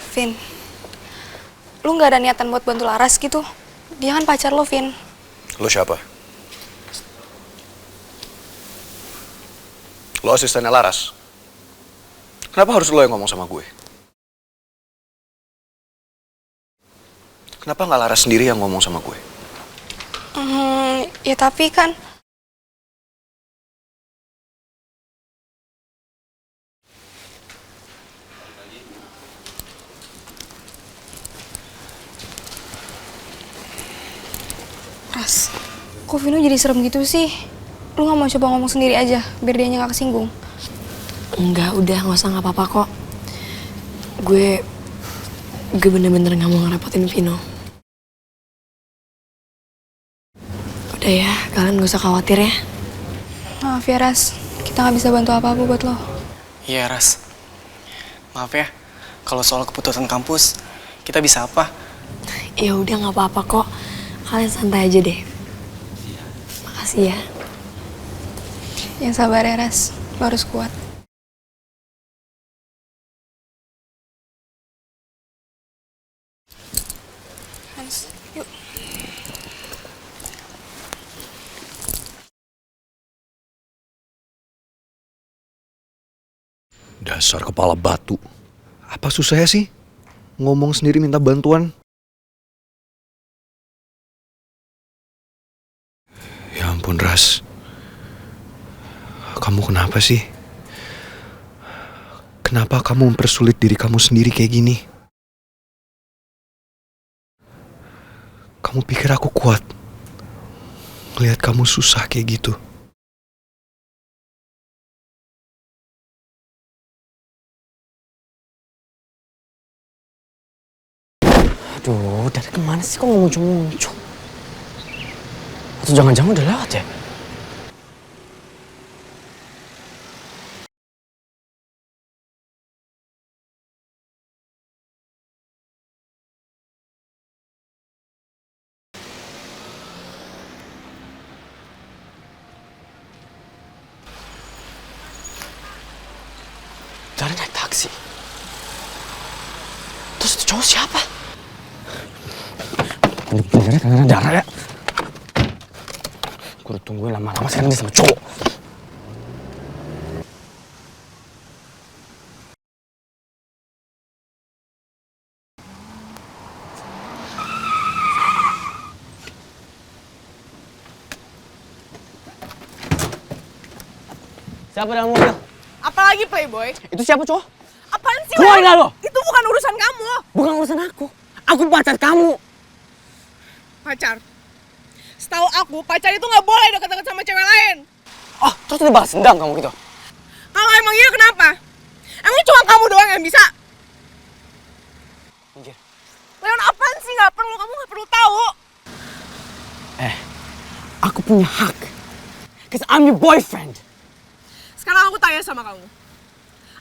Vin, lu gak ada niatan buat bantu Laras gitu? Dia kan pacar lo, Vin. Lo siapa? Lo asistennya Laras? Kenapa harus lo yang ngomong sama gue? Kenapa nggak Laras sendiri yang ngomong sama gue? Ya tapi kan... Ras, kok Vino jadi serem gitu sih? Lu gak mau coba ngomong sendiri aja, biar dianya gak kesinggung? Enggak, udah gak usah, gak apa-apa kok. Gue bener-bener gak mau ngerepotin Vino. Udah ya, kalian gak usah khawatir ya. Maaf ya Ras, kita gak bisa bantu apa-apa buat lo. Iya Ras, maaf ya, kalau soal keputusan kampus, kita bisa apa? Ya udah gak apa-apa kok. Kalian santai aja deh. Makasih ya. Yang sabar ya Ras, lo harus kuat. Hans, yuk. Dasar kepala batu. Apa susahnya sih? Ngomong sendiri minta bantuan. Ya ampun Ras. Kamu kenapa sih? Kenapa kamu mempersulit diri kamu sendiri kayak gini? Kamu pikir aku kuat? Lihat kamu susah kayak gitu. Aduh, dari kemana sih kok muncul-muncul? Atau jangan-jangan udah lewat ya? Dara naik taksi. Terus itu cowok siapa? Bener-bener karena Dara ya. Gue udah tungguin lama-lama sekarang dia sama cowok. Siapa dalam mobil? Apalagi playboy? Itu siapa cowok? Apaan sih? Keluar nggak lo? Itu bukan urusan kamu. Bukan urusan aku. Aku pacar kamu. Pacar? Setahu aku, pacar itu nggak boleh deket-deket sama cewek lain. Oh, terus dia balas dendam kamu gitu? Kalau emang iya kenapa? Emang cuma kamu doang yang bisa? Anjir. Leon, apaan sih? Nggak perlu, kamu nggak perlu tahu. Aku punya hak. Cause I'm your boyfriend. Sekarang aku tanya sama kamu.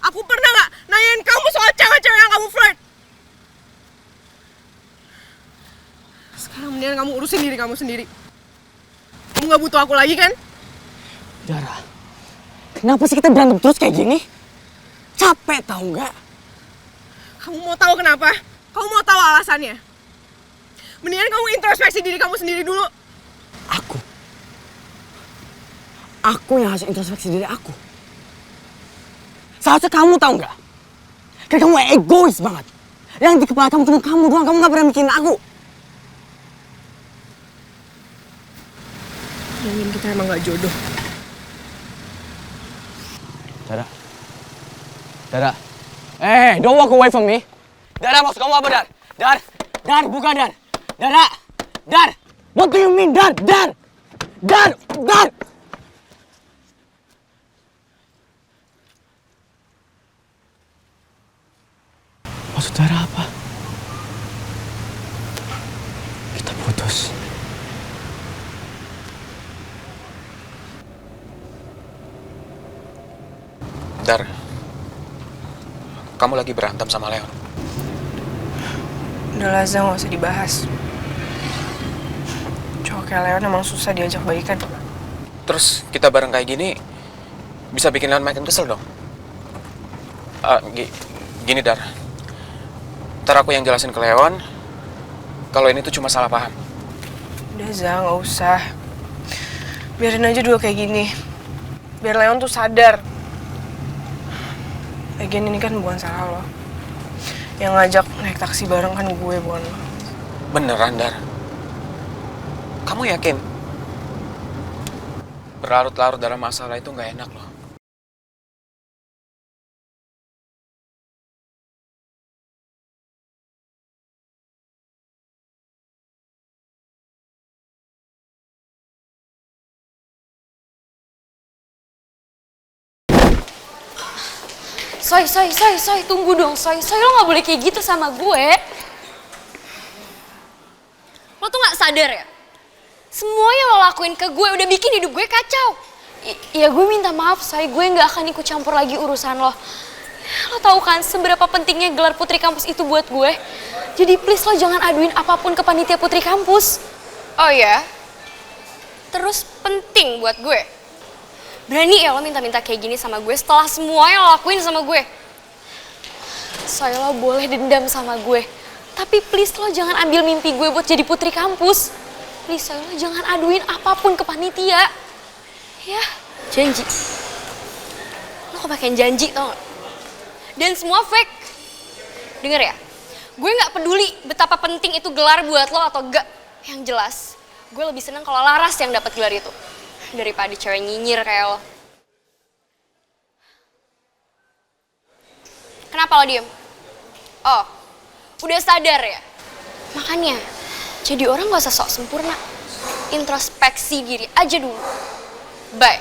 Aku pernah nggak nanyain kamu soal cewek-cewek yang kamu flirt? Sekarang mendingan kamu urusin diri kamu sendiri. Kamu nggak butuh aku lagi kan? Dara, kenapa sih kita berantem terus kayak gini? Capek tau nggak? Kamu mau tahu kenapa? Kamu mau tahu alasannya? Mendingan kamu introspeksi diri kamu sendiri dulu. Aku yang harus introspeksi diri aku. Seharusnya kamu tahu nggak? Kayak kamu egois banget. Yang di kepala kamu cuma kamu doang. Kamu nggak pernah mikirin aku. Mungkin kita emang nggak jodoh. Dara. Don't walk away from me. Dara, maksud kamu apa, Dar? Dar, bukan Dar. Dar. What do you mean, Dar? Dar. Maksud Dara apa? Kita putus. Dar, kamu lagi berantem sama Leon. Udah lah, Zah, nggak usah dibahas. Cowok kayak Leon emang susah diajak baikan. Terus kita bareng kayak gini, bisa bikin Leon makin kesel dong. Gini Dar, Ntar aku yang jelasin ke Leon kalau ini tuh cuma salah paham. Udah Za, nggak usah. Biarin aja dulu kayak gini. Biar Leon tuh sadar. Lagian ini kan bukan salah lo. Yang ngajak naik taksi bareng kan gue, bukan lo. Beneran, Dar? Kamu yakin? Berlarut-larut dalam masalah itu nggak enak loh. Soy, tunggu dong, Soy, lo gak boleh kayak gitu sama gue. Lo tuh gak sadar ya? Semua yang lo lakuin ke gue udah bikin hidup gue kacau. Ya gue minta maaf, Soy, gue gak akan ikut campur lagi urusan lo. Lo tahu kan seberapa pentingnya gelar putri kampus itu buat gue. Jadi please lo jangan aduin apapun ke panitia putri kampus. Oh ya? Terus penting buat gue? Berani ya lo minta-minta kayak gini sama gue setelah semua yang lo lakuin sama gue. Soalnya lo boleh dendam sama gue. Tapi please lo jangan ambil mimpi gue buat jadi putri kampus. Please soalnya lo jangan aduin apapun ke panitia. Ya, janji. Lo kepakean janji tau gak? Dan semua fake. Denger ya, gue gak peduli betapa penting itu gelar buat lo atau enggak. Yang jelas, gue lebih seneng kalau Laras yang dapat gelar itu daripada cewek nyinyir kayak lo. Kenapa lo diem? Oh, udah sadar ya? Makanya, jadi orang gak usah sok sempurna. Introspeksi diri aja dulu. Bye.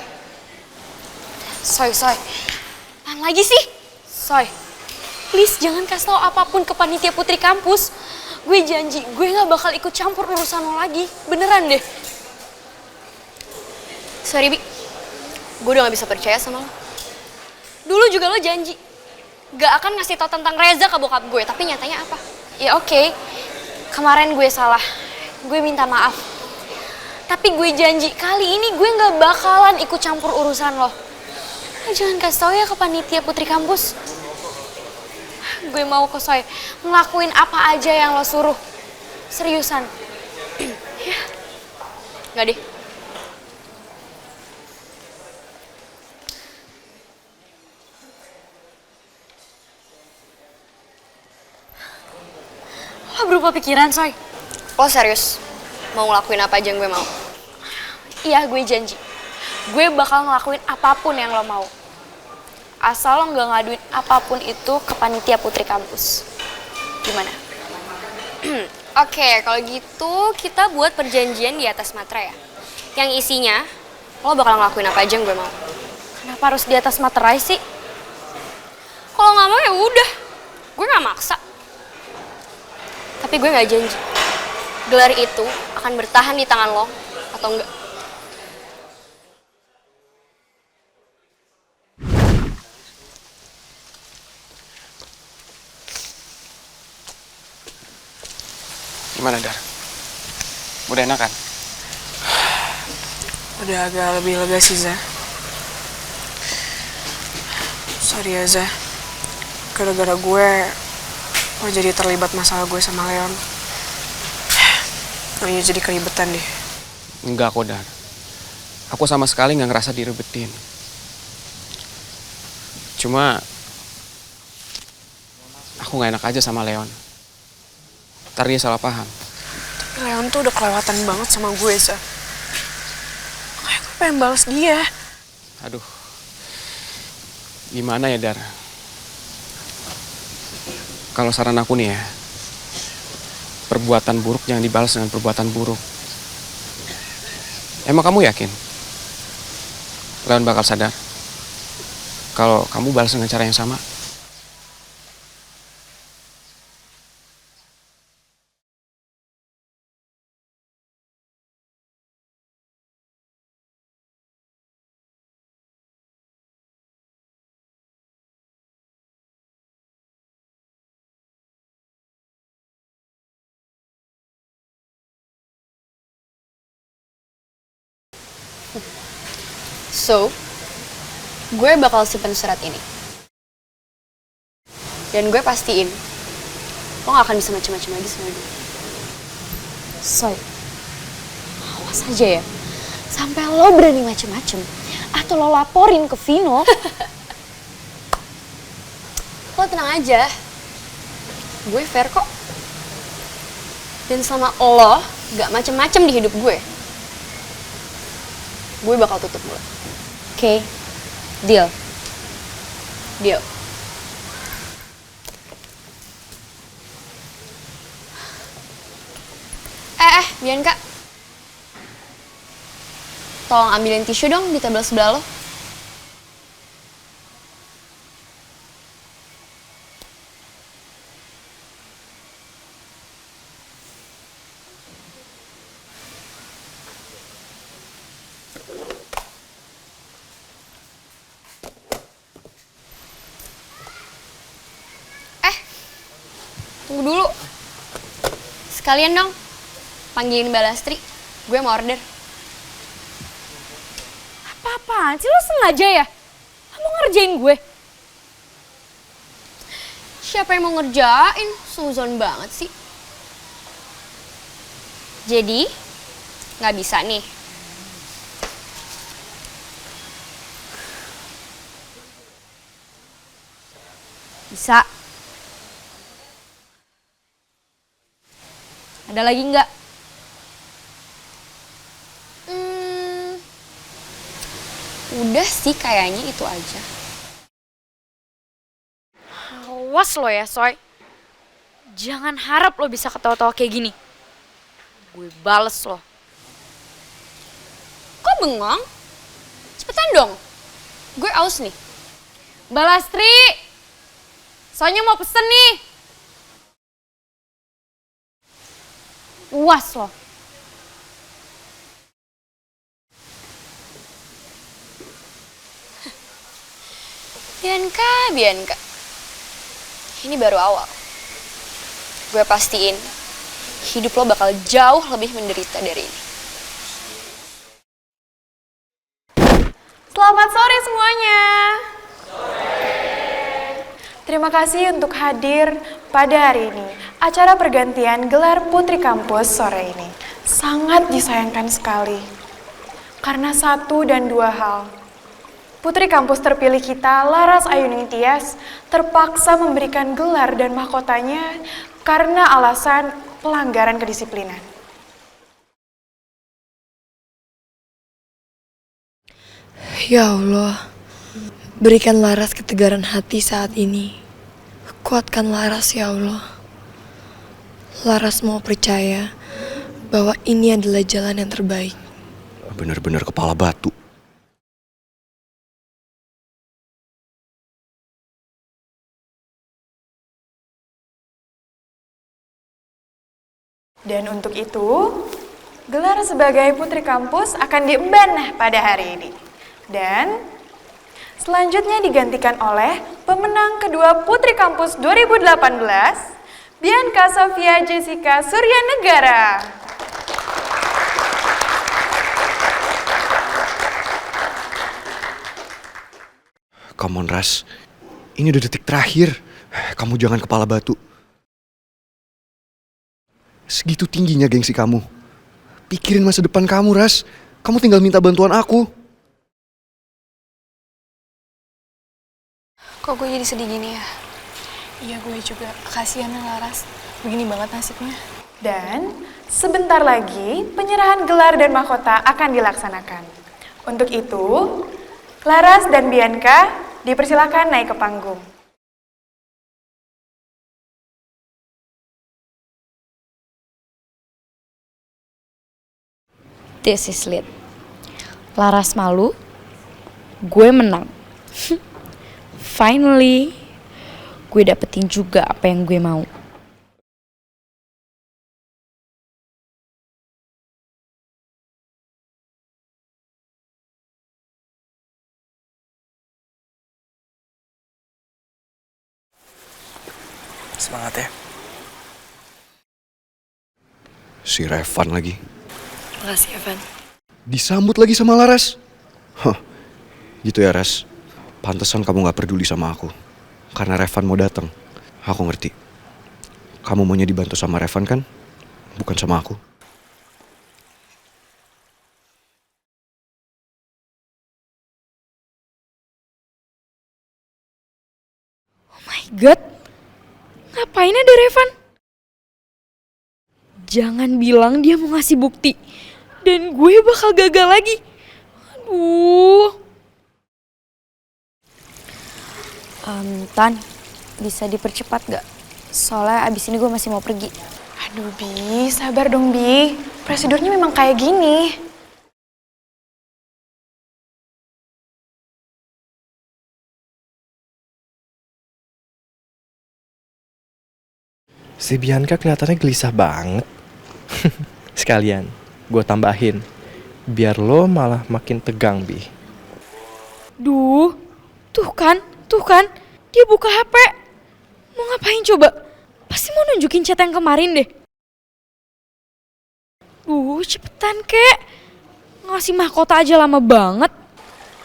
Soy. Apaan lagi sih? Soy, please jangan kasih tau apapun ke panitia putri kampus. Gue janji, gue gak bakal ikut campur urusan lo lagi. Beneran deh. Sorry, Bi. Gue udah gak bisa percaya sama lo. Dulu juga lo janji gak akan ngasih tau tentang Reza ke bokap gue. Tapi nyatanya apa? Ya oke, kemarin gue salah. Gue minta maaf. Tapi gue janji kali ini gue gak bakalan ikut campur urusan lo. Lo jangan kasih tau ya ke panitia putri kampus. Gue mau ke Soy ngelakuin apa aja yang lo suruh. Seriusan. Ya. Gak deh. Lo berubah pikiran, Soy? Lo serius? Mau ngelakuin apa aja yang gue mau? Iya, gue janji. Gue bakal ngelakuin apapun yang lo mau. Asal lo gak ngaduin apapun itu ke panitia putri kampus. Gimana? Oke, kalau gitu kita buat perjanjian di atas materai ya. Yang isinya, lo bakal ngelakuin apa aja yang gue mau. Kenapa harus di atas materai sih? Kalau gak mau ya udah. Gue gak maksa. Tapi gue gak janji. Gelar itu akan bertahan di tangan lo atau enggak. Gimana, Dar? Udah enak kan? Udah agak lebih lega sih, Za. Sorry ya, Za. Gara-gara gue, lo jadi terlibat masalah gue sama Leon. Kayaknya jadi keribetan deh. Enggak kok, Dar. Aku sama sekali nggak ngerasa direbetin. Cuma aku nggak enak aja sama Leon. Ntar dia salah paham. Tapi Leon tuh udah kelewatan banget sama gue, Za. Makanya gue pengen balas dia. Aduh. Gimana ya, Dar? Kalau saran aku nih ya, perbuatan buruk jangan dibalas dengan perbuatan buruk. Emang kamu yakin Leon bakal sadar kalau kamu balas dengan cara yang sama? So, gue bakal simpen surat ini. Dan gue pastiin, lo gak akan bisa macem-macem lagi sama gue. Soy, awas aja ya, sampai lo berani macem-macem atau lo laporin ke Vino. Lo tenang aja, gue fair kok. Dan selama lo gak macem-macem di hidup gue bakal tutup mulut. Oke, deal. Deal. Bianca. Tolong ambilin tisu dong di tabel sebelah lo. Tunggu dulu. Sekalian dong, panggilin Mbak Lastri. Gue mau order. Apa-apaan sih, lo sengaja ya? Lo mau ngerjain gue? Siapa yang mau ngerjain? Suzon banget sih. Jadi, nggak bisa nih. Bisa. Ada lagi nggak? Udah sih kayaknya itu aja. Awas lo ya, Soy. Jangan harap lo bisa ketawa-tawa kayak gini. Gue bales lo. Kok bengong? Cepetan dong. Gue aus nih. Mbak Lastri! Soalnya mau pesen nih. Puas lo. Bianca. Ini baru awal. Gue pastiin hidup lo bakal jauh lebih menderita dari ini. Selamat sore semuanya. Terima kasih untuk hadir pada hari ini. Acara pergantian gelar Putri Kampus sore ini sangat disayangkan sekali. Karena satu dan dua hal. Putri Kampus terpilih kita, Laras Ayuning Tias, terpaksa memberikan gelar dan mahkotanya karena alasan pelanggaran kedisiplinan. Ya Allah, berikan Laras ketegaran hati saat ini. Kuatkan Laras ya Allah. Laras mau percaya bahwa ini adalah jalan yang terbaik. Bener-bener kepala batu. Dan untuk itu, gelar sebagai Putri Kampus akan diemban pada hari ini. Dan selanjutnya digantikan oleh pemenang kedua Putri Kampus 2018, Bianca Sofia Jessica Suryanegara. Come on, Ras. Ini udah detik terakhir. Kamu jangan kepala batu. Segitu tingginya gengsi kamu. Pikirin masa depan kamu, Ras. Kamu tinggal minta bantuan aku. Kok gue jadi sedih gini ya? Iya, gue juga. Kasihan Laras. Begini banget nasibnya. Dan sebentar lagi penyerahan gelar dan mahkota akan dilaksanakan. Untuk itu, Laras dan Bianca dipersilakan naik ke panggung. This is lit. Laras malu, gue menang. Finally, gue dapetin juga apa yang gue mau. Semangat ya. Si Revan lagi. Makasih Evan. Disambut lagi sama Laras. Hah, gitu ya Ras. Pantesan kamu gak peduli sama aku. Karena Revan mau datang. Aku ngerti. Kamu maunya dibantu sama Revan kan? Bukan sama aku. Oh my god, ngapain ada Revan? Jangan bilang dia mau ngasih bukti dan gue bakal gagal lagi. Aduh. Tan, bisa dipercepat gak? Soalnya abis ini gue masih mau pergi. Aduh Bi, sabar dong Bi. Prosedurnya memang kayak gini. Si Bianca kelihatannya gelisah banget. Sekalian, gue tambahin. Biar lo malah makin tegang, Bi. Duh, tuh kan, dia buka HP. Mau ngapain coba? Pasti mau nunjukin chat yang kemarin deh. Duh, cepetan kek. Ngasih mahkota aja lama banget.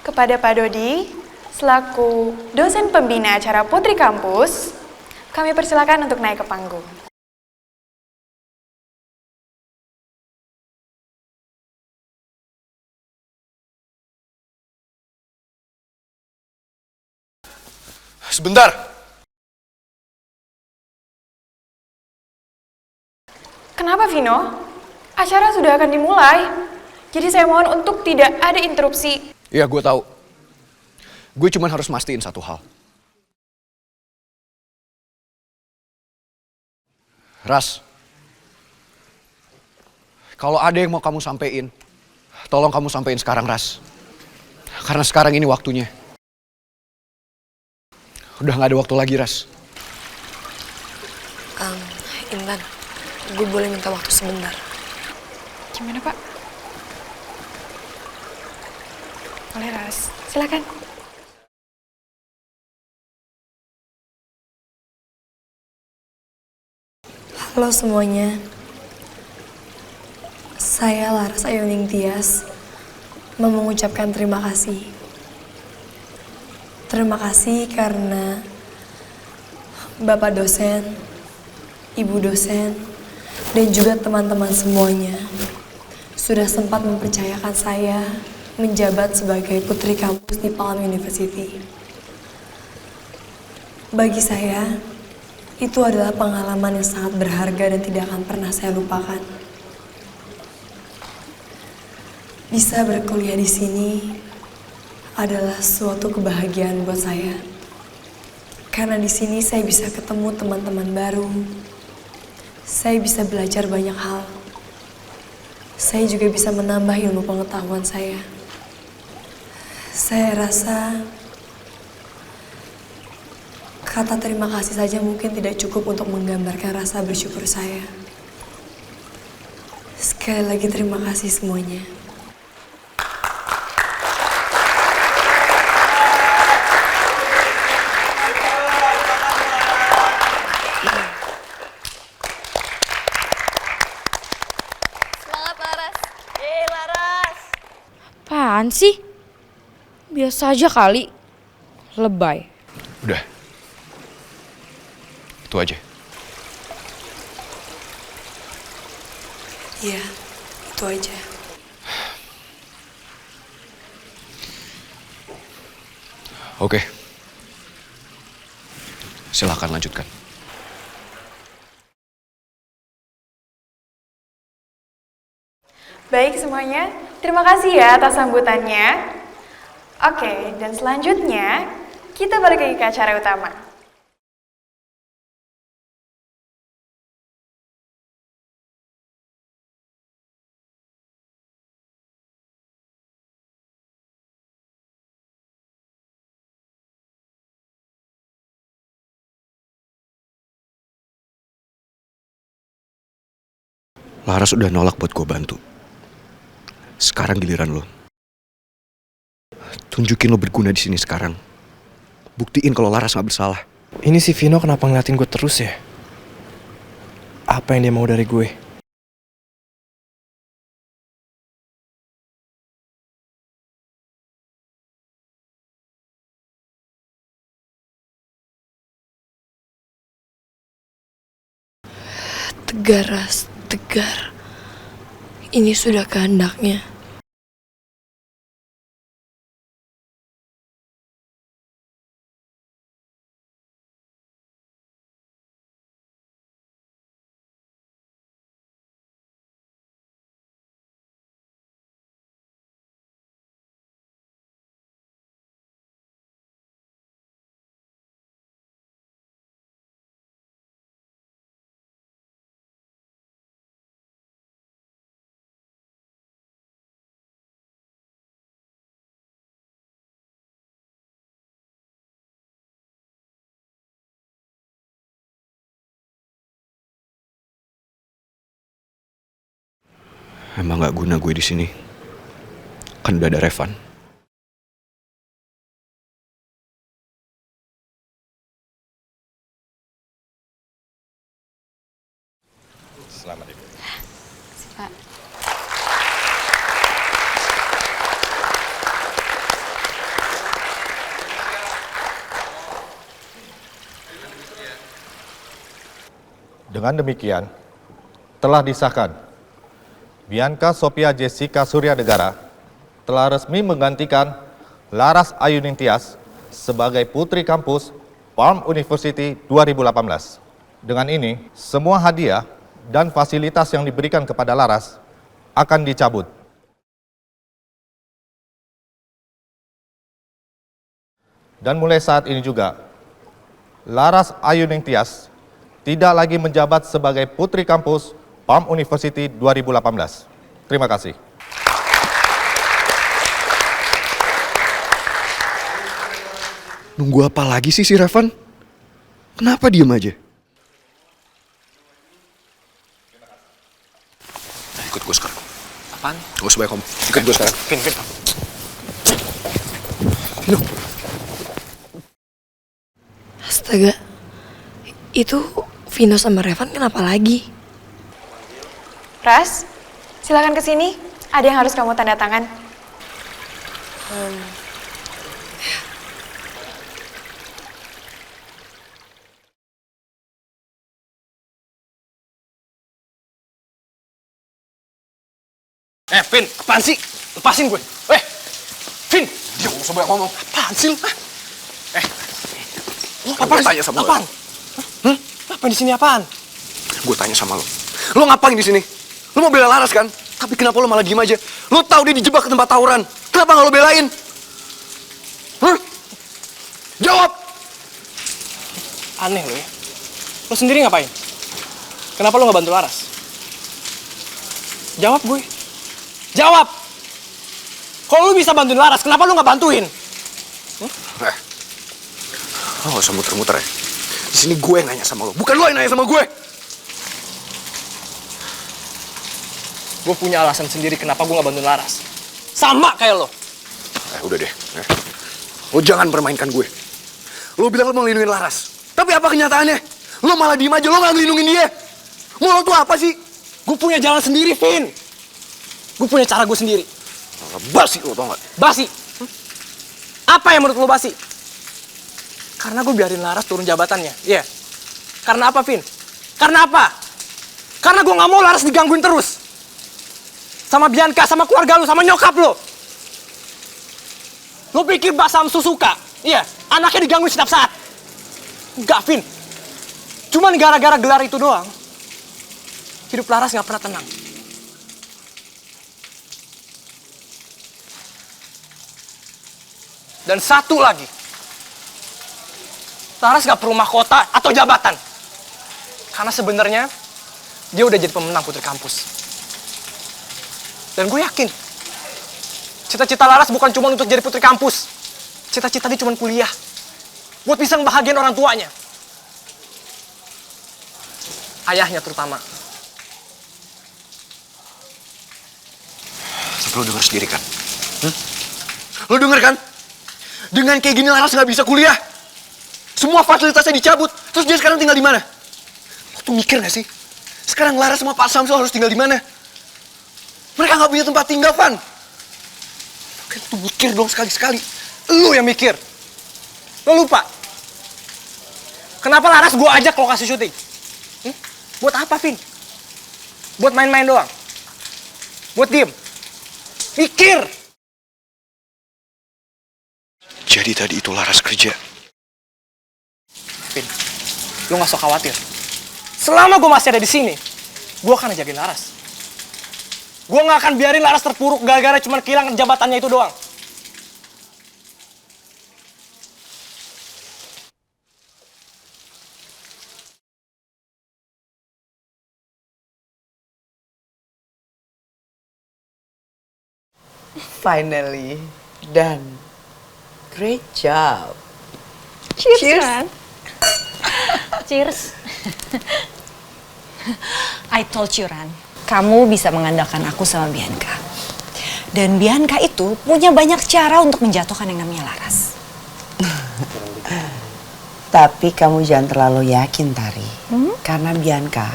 Kepada Pak Dodi, selaku dosen pembina acara Putri Kampus, kami persilakan untuk naik ke panggung. Sebentar. Kenapa Vino? Acara sudah akan dimulai. Jadi saya mohon untuk tidak ada interupsi. Iya, gue tahu. Gue cuma harus mastiin satu hal. Ras, kalau ada yang mau kamu sampein, tolong kamu sampein sekarang, Ras. Karena sekarang ini waktunya. Udah gak ada waktu lagi, Ras. Intan, gue boleh minta waktu sebentar. Gimana Pak? Boleh Ras, silakan. Halo semuanya. Saya Laras Ayuning Tias mau mengucapkan terima kasih. Terima kasih karena Bapak dosen, Ibu dosen, dan juga teman-teman semuanya sudah sempat mempercayakan saya menjabat sebagai putri kampus di Palm University. Bagi saya, itu adalah pengalaman yang sangat berharga dan tidak akan pernah saya lupakan. Bisa berkuliah di sini adalah suatu kebahagiaan buat saya. Karena di sini saya bisa ketemu teman-teman baru. Saya bisa belajar banyak hal. Saya juga bisa menambah ilmu pengetahuan saya. Saya rasa kata terima kasih saja mungkin tidak cukup untuk menggambarkan rasa bersyukur saya. Sekali lagi terima kasih semuanya. Apaan sih? Biasa aja kali. Lebay. Udah. Itu aja. Iya, itu aja. Oke. Silakan lanjutkan. Baik semuanya, terima kasih ya atas sambutannya. Oke, dan selanjutnya kita balik lagi ke acara utama. Laras udah nolak buat gue bantu. Sekarang giliran lo. Tunjukin lo berguna di sini sekarang. Buktiin kalau Laras gak bersalah. Ini si Vino kenapa ngeliatin gue terus ya? Apa yang dia mau dari gue? Tegar, Ras, tegar. Ini sudah kehendaknya. Emang gak guna gue di sini. Kan udah ada Revan. Selamat itu. Pak. Dengan demikian, telah disahkan Bianca Sophia Jessica Surya Negara telah resmi menggantikan Laras Ayuning-Tias sebagai Putri Kampus Palm University 2018. Dengan ini, semua hadiah dan fasilitas yang diberikan kepada Laras akan dicabut. Dan mulai saat ini juga, Laras Ayuning-Tias tidak lagi menjabat sebagai Putri Kampus Palm University 2018. Terima kasih. Nunggu apa lagi sih si Revan? Kenapa diem aja? Nah, ikut gue sekarang. Apaan? Gue sebaik kamu. Ikut gue sekarang. Vin. Vino. Astaga, itu Vino sama Revan kenapa lagi? Ras, silakan ke sini. Ada yang harus kamu tanda tangan. Vin, apaan sih? Lepasin gue. Vin! Dia gak usah banyak ngomong. Apaan sih lu? Lo Gue tanya sama lo. apaan? Apa di sini apaan? Gue tanya sama lo. Lo ngapain di sini? Lo mau bela Laras kan? Tapi kenapa lo malah diem aja? Lo tahu dia dijebak ke tempat tawuran. Kenapa gak lo belain? Hah? Jawab! Aneh lo ya. Lo sendiri ngapain? Kenapa lo gak bantu Laras? Jawab gue. Jawab! Kalau lo bisa bantuin Laras, kenapa lo gak bantuin? Lo gak usah muter-muter ya. Di sini gue yang nanya sama lo, bukan lo yang nanya sama gue. Gue punya alasan sendiri kenapa gue gak bantuin Laras. Sama kayak lo. Udah deh. Lo jangan permainkan gue. Lo bilang lo mau ngelindungin Laras. Tapi apa kenyataannya? Lo malah diem aja, lo gak ngelindungin dia. Mau lo tuh apa sih? Gue punya jalan sendiri, Vin. Gue punya cara gue sendiri. Basi lo tau gak? Basi? Apa yang menurut lo basi? Karena gue biarin Laras turun jabatannya. Iya. Yeah. Karena apa, Vin? Karena apa? Karena gue gak mau Laras digangguin terus. Sama Bianca, sama keluarga lo, sama nyokap lo. Lo pikir Mbak Samsu suka? Iya. Anaknya digangguin setiap saat. Enggak, Vin. Cuman gara-gara gelar itu doang, hidup Laras gak pernah tenang. Dan satu lagi, Laras gak perlu mahkota atau jabatan. Karena sebenarnya dia udah jadi pemenang Putri Kampus. Dan gue yakin, cita-cita Laras bukan cuma untuk jadi Putri Kampus. Cita-cita dia cuma kuliah. Buat bisa ngebahagiain orang tuanya. Ayahnya terutama. Tapi lo denger sendiri kan? Lo denger kan? Dengan kayak gini Laras nggak bisa kuliah. Semua fasilitasnya dicabut. Terus dia sekarang tinggal di mana? Lo tuh mikir nggak sih? Sekarang Laras sama Pak Samsul harus tinggal di mana? Mereka nggak punya tempat tinggal, Van. Kan tuh mikir dong sekali-sekali. Lu yang mikir. Lo lupa. Kenapa Laras gue ajak lokasi syuting? Buat apa, Vin? Buat main-main doang. Buat diem. Pikir. Jadi tadi itu Laras kerja. Vin, lu gak usah khawatir. Selama gue masih ada di sini, gue akan jagain Laras. Gue gak akan biarin Laras terpuruk gara-gara cuma kehilangan jabatannya itu doang. Finally done. Great job. Cheers. Cheers. I told you, Ran. Kamu bisa mengandalkan aku sama Bianca. Dan Bianca itu punya banyak cara untuk menjatuhkan yang namanya Laras. Tapi kamu jangan terlalu yakin, Tari. Karena Bianca,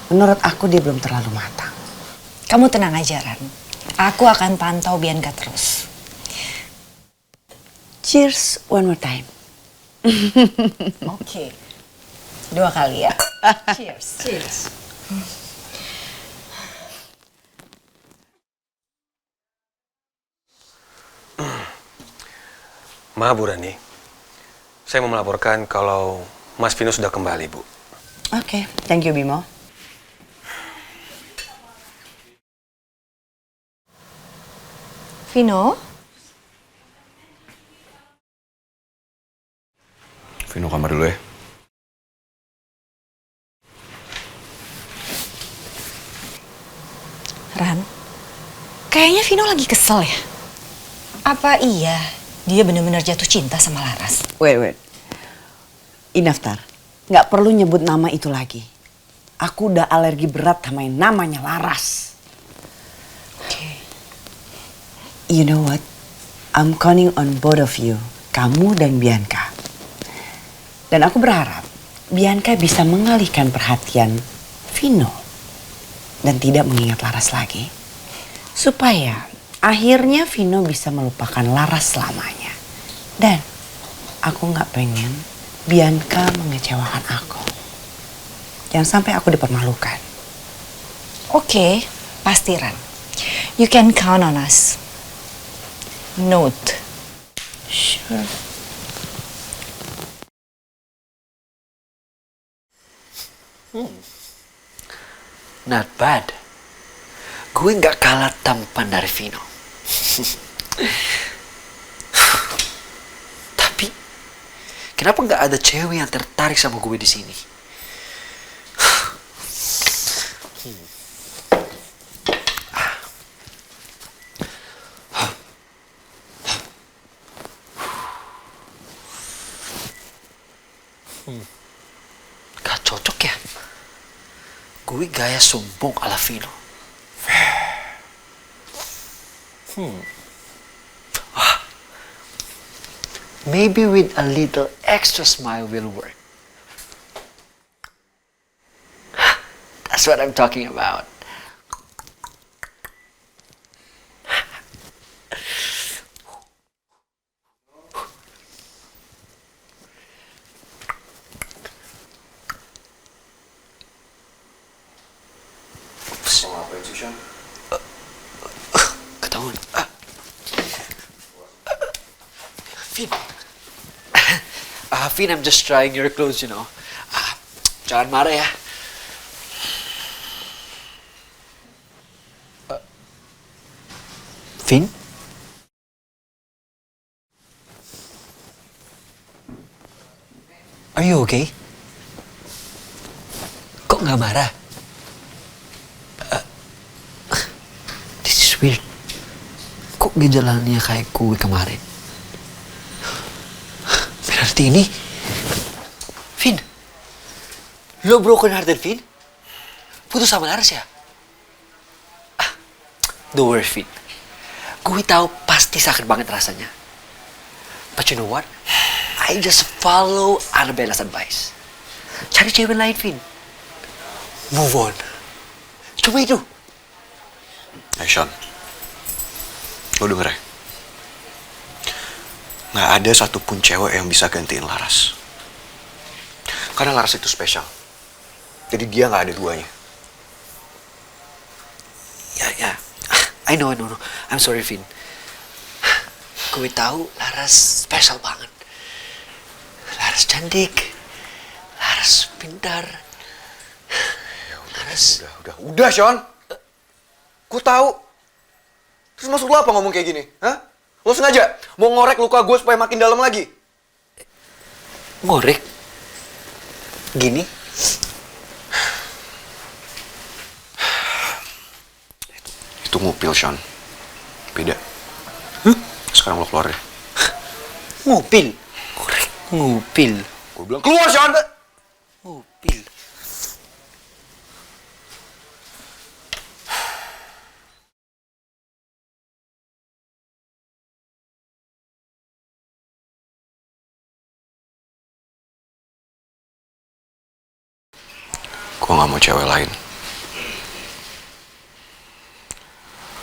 menurut aku dia belum terlalu matang. Kamu tenang aja, Ran. Aku akan pantau Bianca terus. Cheers one more time. Oke. 2 kali ya. Cheers. Cheers. Maaf Bu Rani, saya mau melaporkan kalau Mas Vino sudah kembali, Bu. Oke, thank you Bimo. Vino? Vino kamar dulu ya. Ran, kayaknya Vino lagi kesel ya. Apa iya dia benar-benar jatuh cinta sama Laras? Wait. Enough, Tar. Nggak perlu nyebut nama itu lagi. Aku udah alergi berat sama yang namanya Laras. You know what? I'm counting on both of you, kamu dan Bianca. Dan aku berharap Bianca bisa mengalihkan perhatian Vino dan tidak mengingat Laras lagi. Supaya akhirnya Vino bisa melupakan Laras selamanya. Dan aku nggak pengen Bianca mengecewakan aku. Jangan sampai aku dipermalukan. Oke, pasti Ran. You can count on us. Note. Sure. Not bad. Gue nggak kalah tampan dari Vino. Tapi kenapa nggak ada cewek yang tertarik sama gue di sini? Gak cocok ya. Gue gaya sombong ala Vino. Maybe with a little extra smile will work. That's what I'm talking about. Ketahuan. Vin. Vin, I'm just trying your clothes, you know. Jangan marah ya. Vin? Are you okay? Kok nggak marah? This is weird. Kok gejalanya kayak gue kemarin? Berarti ini... Vin? Lo broken hearted, Vin? Putus sama Laras ya? Don't worry, Vin. Gue tahu pasti sakit banget rasanya. But you know what? I just follow Annabella's advice. Cari cewek lain, Vin. Move on. Cuma itu. Sean, lo denger ya? Nggak ada satupun cewek yang bisa gantiin Laras. Karena Laras itu spesial. Jadi dia nggak ada duanya. Ya. I know. I'm sorry, Vin. Gue tahu Laras spesial banget. Laras cantik. Laras pintar. Laras... Udah, Sean. Gue tahu. Terus maksud lo apa ngomong kayak gini? Hah? Lo sengaja mau ngorek luka gue supaya makin dalam lagi? Ngorek? Gini? Itu ngupil, Sean. Beda. Sekarang lo keluar deh. Ngupil? Ngupil? Gue bilang keluar, Sean! Ngupil? Gue gak mau cewek lain.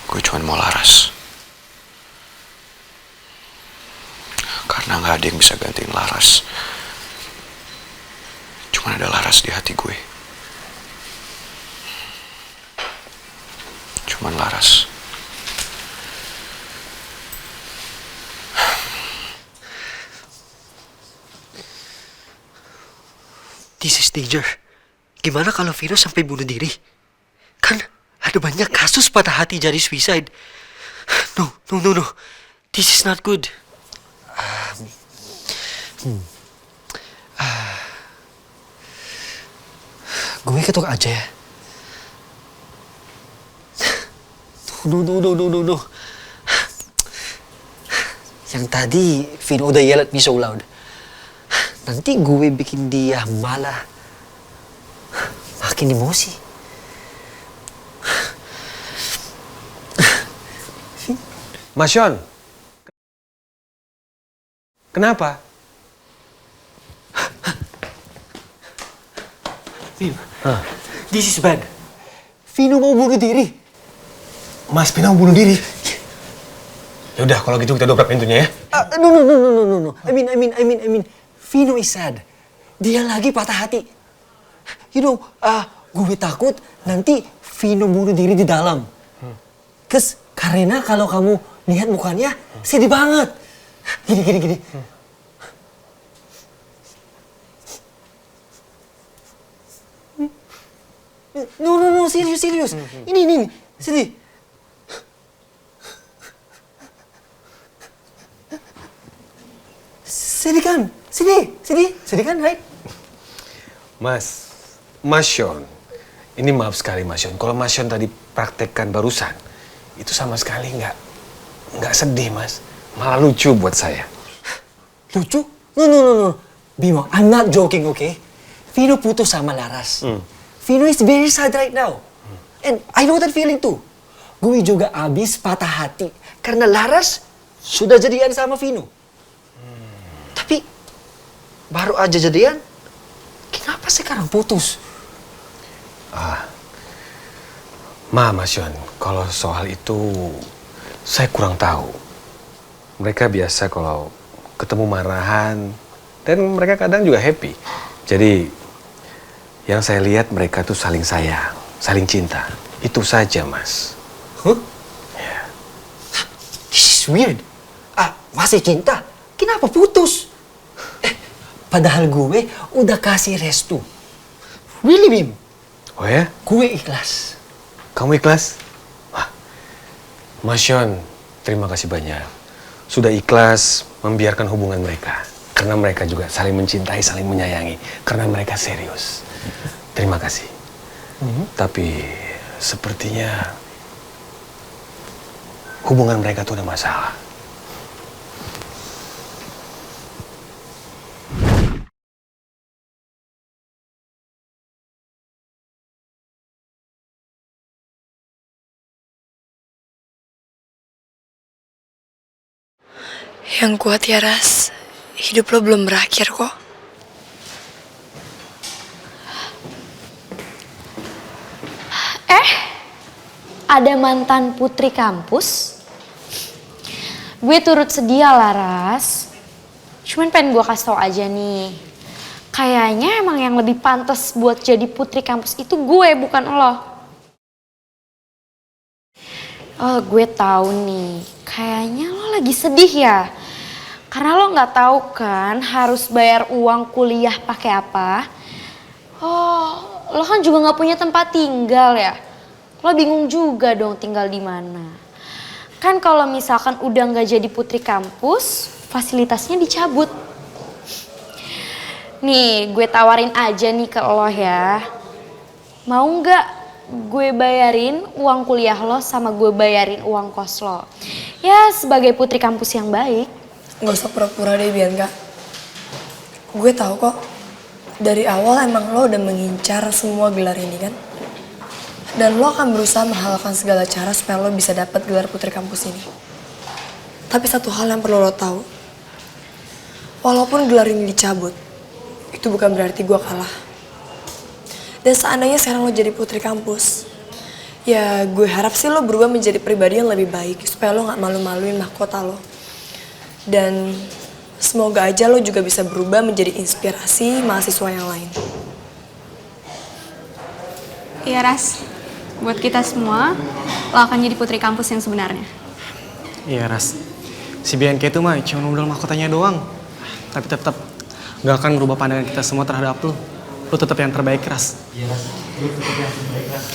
Gue cuma mau Laras. Karena gak ada yang bisa gantiin Laras. Cuma ada Laras di hati gue. Cuman Laras. This is danger. Gimana kalau Vino sampai bunuh diri? Kan ada banyak kasus patah hati jadi suicide. No. This is not good. Gue ketok aja ya. No. Yang tadi Vino udah yell at me so loud. Nanti gue bikin dia malah makin emosi. Mas Sean, kenapa? This is bad. Vino mau bunuh diri. Mas Vino mau bunuh diri? Yaudah, kalau gitu kita dobrak pintunya ya. No. I mean, Vino is sad. Dia lagi patah hati. You know, gue takut nanti Vino bunuh diri di dalam. Karena kalau kamu lihat mukanya sedih banget. Gini. No, serius. Ini, sedih. Sedih kan, right? Mas Sean, ini maaf sekali Mas Sean. Kalau Mas Sean tadi praktekkan barusan, itu sama sekali nggak sedih Mas. Malah lucu buat saya. Lucu? No. Bimo, I'm not joking, okay? Vino putus sama Laras. Vino is very sad right now. And I know that feeling too. Gue juga abis patah hati karena Laras sudah jadian sama Vino. Tapi baru aja jadian, kenapa sekarang putus? Mas Sean, kalau soal itu saya kurang tahu. Mereka biasa kalau ketemu marahan, dan mereka kadang juga happy. Jadi yang saya lihat mereka tuh saling sayang, saling cinta. Itu saja, Mas. Yeah. This is weird. Masih cinta? Kenapa putus? Padahal gue udah kasih restu. Really, Bim? Oh ya? Gue ikhlas. Kamu ikhlas? Mas Sean, terima kasih banyak. Sudah ikhlas membiarkan hubungan mereka. Karena mereka juga saling mencintai, saling menyayangi. Karena mereka serius. Terima kasih. Tapi sepertinya hubungan mereka tuh ada masalah. Yang kuat ya, Ras. Hidup lo belum berakhir kok. Ada mantan putri kampus? Gue turut sedia lah, Ras. Cuman pengen gue kasih tau aja nih. Kayaknya emang yang lebih pantas buat jadi putri kampus itu gue, bukan lo. Oh, gue tahu nih. Kayaknya lo lagi sedih ya. Karena lo nggak tahu kan harus bayar uang kuliah pakai apa. Oh, lo kan juga nggak punya tempat tinggal ya. Lo bingung juga dong tinggal di mana. Kan kalau misalkan udah nggak jadi putri kampus, fasilitasnya dicabut. Nih, gue tawarin aja nih ke lo ya. Mau nggak gue bayarin uang kuliah lo sama gue bayarin uang kos lo? Ya sebagai putri kampus yang baik. Gak usah pura-pura deh Bianca. Gue tahu kok. Dari awal emang lo udah mengincar semua gelar ini kan? Dan lo akan berusaha menghalalkan segala cara supaya lo bisa dapat gelar putri kampus ini. Tapi satu hal yang perlu lo tahu. Walaupun gelar ini dicabut, itu bukan berarti gue kalah. Dan seandainya sekarang lo jadi putri kampus, ya gue harap sih lo berubah menjadi pribadi yang lebih baik supaya lo gak malu-maluin mahkota lo. Dan semoga aja lo juga bisa berubah menjadi inspirasi mahasiswa yang lain. Iya Ras, buat kita semua, lo akan jadi putri kampus yang sebenarnya. Iya Ras, si Bianca itu mah cuma modal mahkotanya doang. Tapi tetap gak akan merubah pandangan kita semua terhadap lo. Lo tetap yang terbaik, Ras. Iya, Ras. Lo tetap yang terbaik, Ras.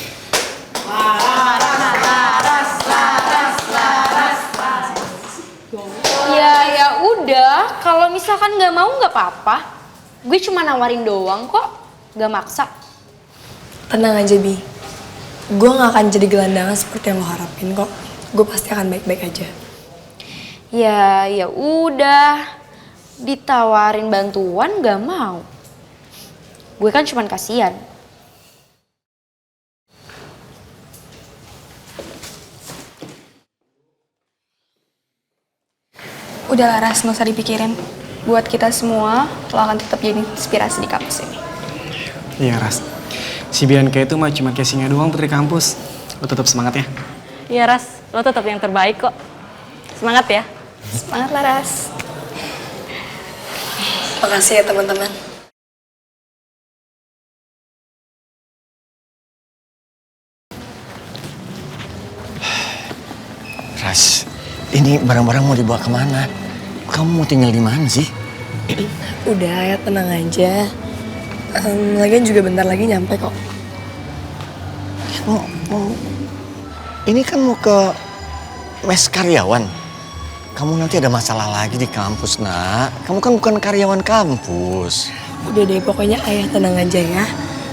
Ya udah, kalau misalkan nggak mau nggak apa-apa. Gue cuma nawarin doang kok, nggak maksa. Tenang aja Bi, gue gak akan jadi gelandangan seperti yang lo harapin kok. Gue pasti akan baik-baik aja. Ya udah, ditawarin bantuan nggak mau. Gue kan cuman kasihan. Udah lah Ras, gak usah dipikirin. Buat kita semua, lo akan tetap jadi inspirasi di kampus ini. Iya, Ras. Si Bianca itu mah cuma casingnya doang putri kampus. Lo tetap semangat ya. Iya, Ras. Lo tetap yang terbaik kok. Semangat ya. Semangat lah, Ras. Makasih ya teman-teman. Ras, ini barang-barang mau dibawa kemana? Kamu mau tinggal di mana sih? Udah ya, tenang aja. Lagian juga bentar lagi nyampe kok. Ini kan mau ke mes karyawan. Kamu nanti ada masalah lagi di kampus, nak. Kamu kan bukan karyawan kampus. Udah deh, pokoknya ayah tenang aja ya.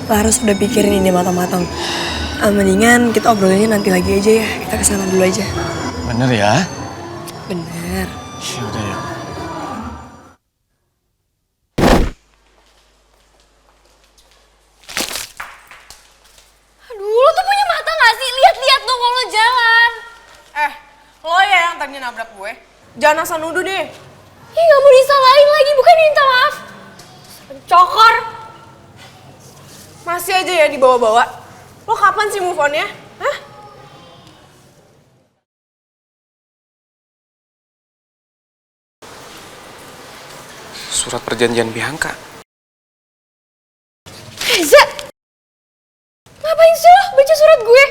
Laras udah pikirin ini matang-matang. Mendingan kita obrolannya nanti lagi aja ya. Kita kesana dulu aja. Bener ya? Bener. Ya udah ya. Aduh, lo tuh punya mata gak sih? Lihat-lihat dong kalau jalan. Lo ya yang tadi nabrak gue. Jangan asal nuduh deh. Ih, gak mau disalahin lagi, bukan minta maaf. Pencokor. Masih aja ya dibawa-bawa. Lo kapan sih move on-nya? Hah? Surat perjanjian Bianca. Reza! Ngapain sih lo baca surat gue?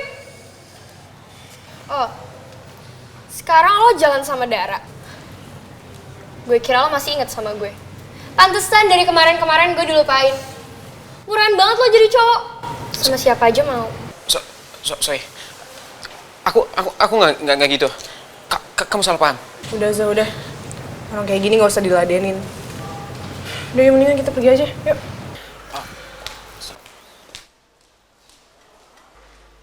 Oh, sekarang lo jalan sama Dara. Gue kira lo masih inget sama gue. Pantesan dari kemarin-kemarin gue dilupain. Murahan banget lo jadi cowok. Sama siapa aja mau. Sorry. Aku nggak gitu. Kamu salah paham. Udah, Za, udah. Orang kayak gini gak usah diladenin. Udah, yuk mendingan kita pergi aja. Yuk.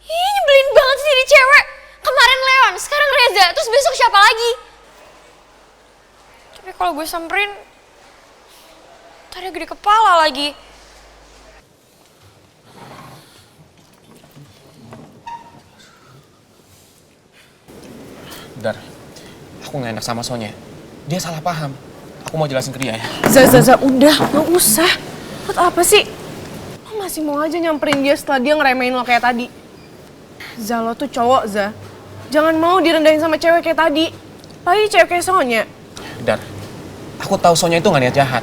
Ih, nyebelin banget sih jadi cewek. Kemarin Leon, sekarang Reza, terus besok siapa lagi? Tapi kalau gue samperin, ntar dia gede kepala lagi. Dar, aku nggak enak sama Sonya. Dia salah paham. Aku mau jelasin ke dia ya. Za, udah, gak usah. Buat apa sih? Lo masih mau aja nyamperin dia setelah dia ngeremehin lo kayak tadi. Za, lo tuh cowok, Za. Jangan mau direndahin sama cewek kayak tadi. Lagi cewek kayak Sonya. Dar, aku tahu Sonya itu nggak niat jahat.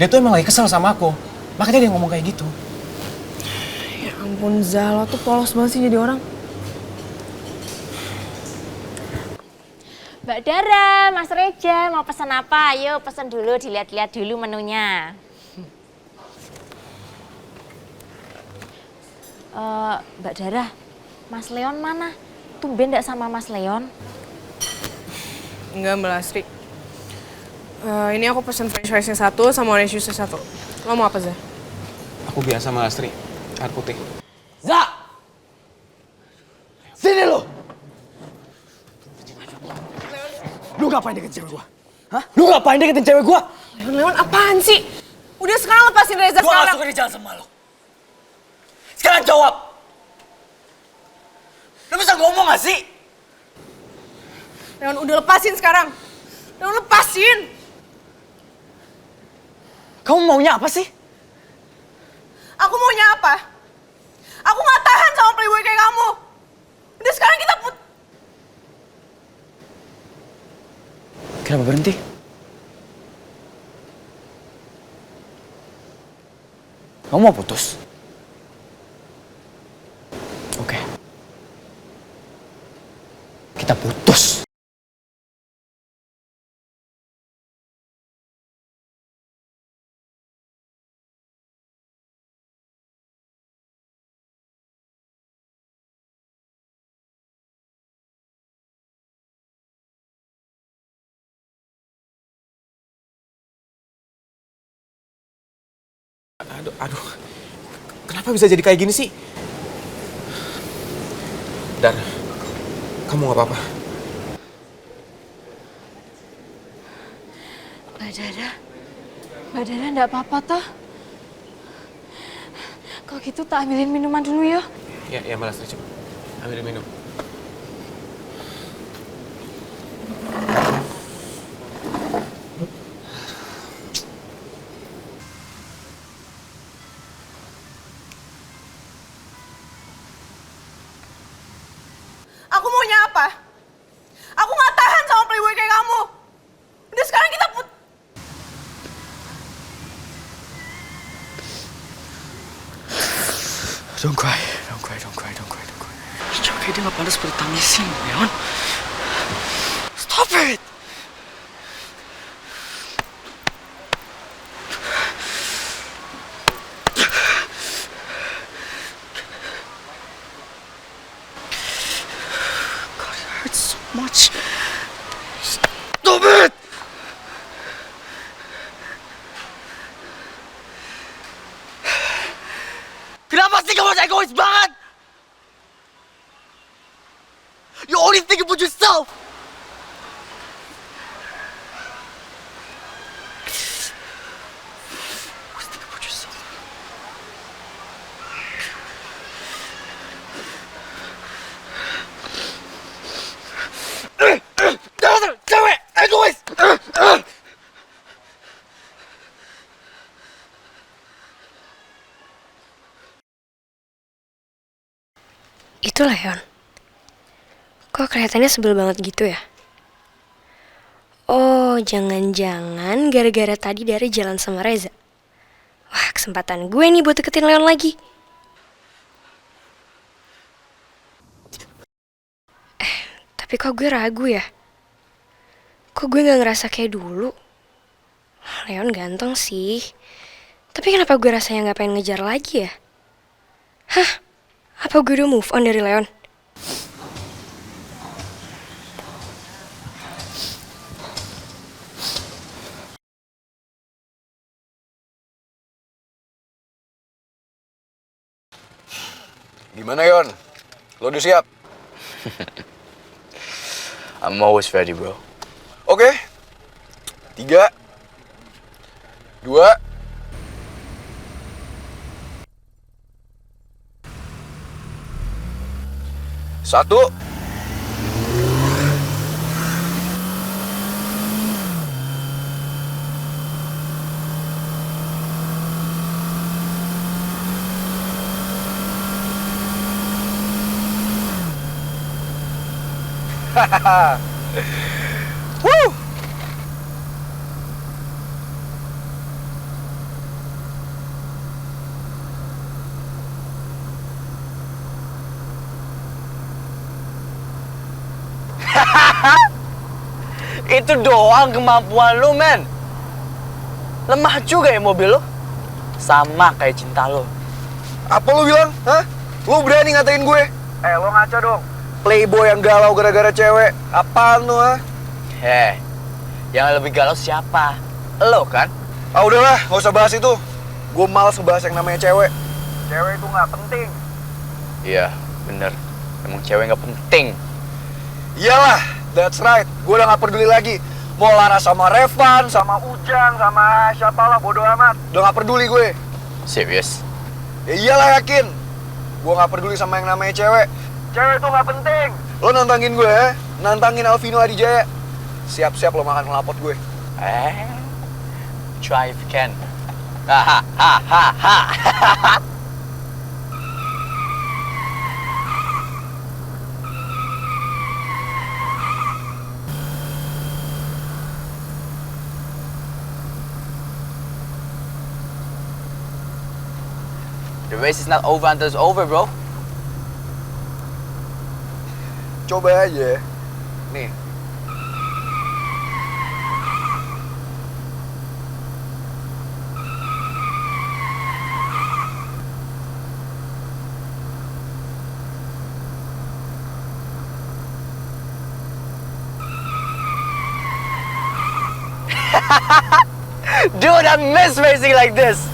Dia tuh emang lagi kesel sama aku. Makanya dia ngomong kayak gitu. Ya ampun, Za, lo tuh polos banget sih jadi orang. Mbak Dara, Mas Reja, mau pesan apa? Ayo pesan dulu, dilihat-lihat dulu menunya. Mbak Dara, Mas Leon mana? Tumben nggak sama Mas Leon? Enggak, Mbak Lastri. Ini aku pesen french fries-nya 1 sama orange juice-nya 1. Lo mau apa, Zah? Aku biasa Mbak Lastri, air putih. Za! Sini lu! Lu ngapain deketin cewek gua? Hah? Lu ngapain deketin cewek gua? Leon, apaan sih? Udah sekarang lepasin Reza Gua sekarang. gak suka di jalan sama lu. Sekarang jawab! Lu bisa ngomong gak sih? Leon, udah lepasin sekarang. Leon, lepasin! Kamu maunya apa sih? Aku maunya apa? Aku gak tahan sama playboy kayak kamu. Udah sekarang kita Kenapa berhenti? Kamu mau putus? Oke. Kita putus. Aduh, kenapa bisa jadi kayak gini sih? Dan, kamu gak apa-apa? Mbak Dara enggak apa-apa toh? Kalau gitu tak ambilin minuman dulu ya. Ya malah coba. Ambil minum. Aku maunya apa? Aku gak tahan sama playboy kayak kamu. Udah sekarang kita Don't cry. Coba dia gak pantas bertangisin, Leon. Stop it! God, it hurts so much. Stop it! Kenapa sih kamu egois banget? You only think about yourself. Always think about yourself. Dasar cewek egois. Itu Leon. Kok kelihatannya sebel banget gitu ya? Oh, jangan-jangan gara-gara tadi dari jalan sama Reza. Wah, kesempatan gue nih buat deketin Leon lagi. Tapi kok gue ragu ya? Kok gue gak ngerasa kayak dulu? Leon ganteng sih. Tapi kenapa gue rasanya gak pengen ngejar lagi ya? Hah? Apa gue udah move on dari Leon? Gimana, Yon? Lo udah siap? I'm always ready, bro. Oke. 3, 2, 1. Woo! Itu doang kemampuan lu, men. Lemah juga ya mobil lu. Sama kayak cinta lu. Apa lu bilang? Hah? Lu berani ngatain gue? Lo ngaca dong. Playboy yang galau gara-gara cewek. Apaan lu, ha? Yang lebih galau siapa? Lo kan? Ah udahlah, gak usah bahas itu. Gue males ngebahas yang namanya cewek. Cewek itu gak penting. Iya, bener. Emang cewek nggak penting. Iyalah, that's right. Gue udah gak peduli lagi. Mau Laras sama Revan, sama Ujang, sama siapalah, bodo amat. Udah gak peduli gue. Serius? Ya iyalah, yakin. Gue gak peduli sama yang namanya cewek. Cewek itu gak penting. Lo nantangin gue ya? Nantangin Alvino Adijaya. Siap-siap lo makan kelapot gue. Try if you can. Hahaha. The race is not over until it's over, bro. Coba aja. Nih. Dude, I miss racing like this.